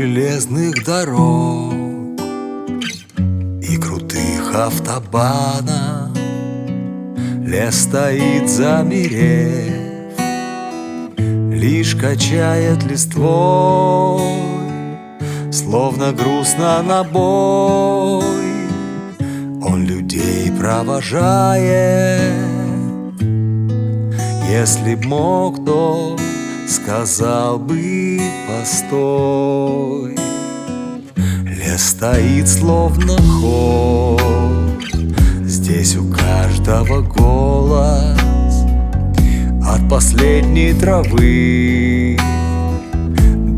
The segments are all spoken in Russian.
железных дорог и крутых автобанов. Лес стоит замерев, лишь качает листвой, словно грустно на бой он людей провожает. Если б мог, то сказал бы: постой. Лес стоит словно хор, здесь у каждого голос, от последней травы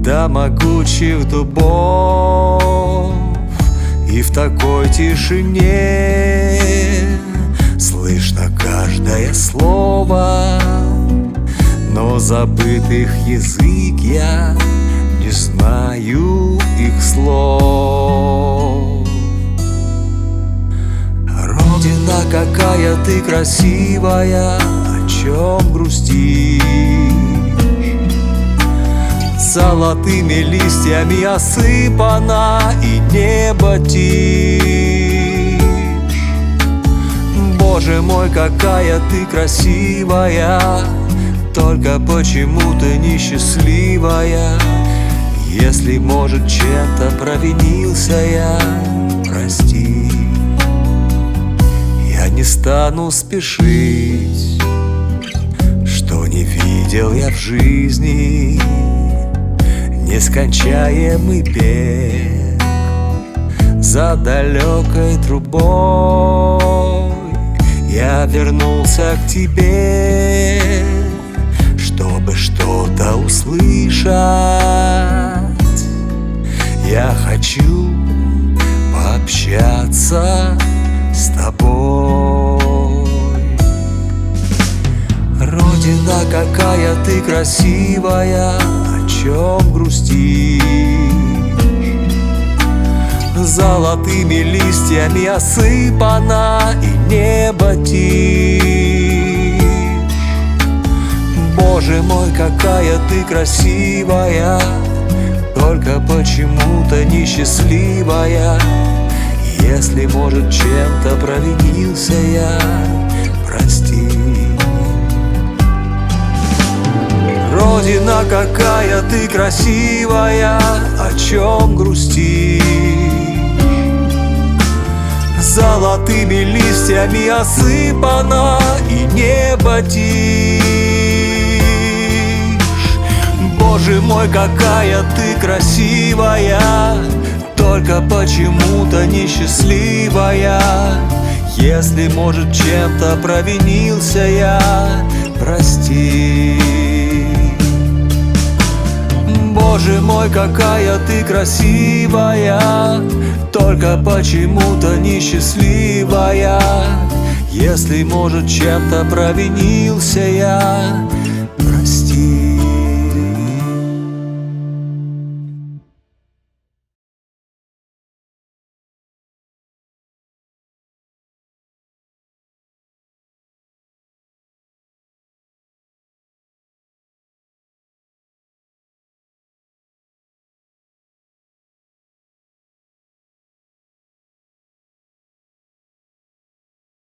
до могучих дубов. И в такой тишине слышно каждое слово, но забыт их язык, я не знаю их слов. Родина, какая ты красивая, о чем грустишь? Золотыми листьями осыпана и небо тишь. Боже мой, какая ты красивая, только почему-то несчастливая. Если, может, чем-то провинился я, прости. Я не стану спешить, что не видел я в жизни. Нескончаемый бег за далекой трубой. Я вернулся к тебе, чтобы что-то услышать. Я хочу пообщаться с тобой. Родина, какая ты красивая, о чем грустишь? Золотыми листьями осыпана и небо тишь. Боже мой, какая ты красивая, только почему-то несчастливая. Если, может, чем-то провинился я, прости. Родина, какая ты красивая, о чем грустишь? Золотыми листьями осыпана и небо тишь. Боже мой, какая ты красивая, только почему-то несчастливая. Если, может, чем-то провинился я, прости. Боже мой, какая ты красивая, только почему-то несчастливая. Если, может, чем-то провинился я, прости.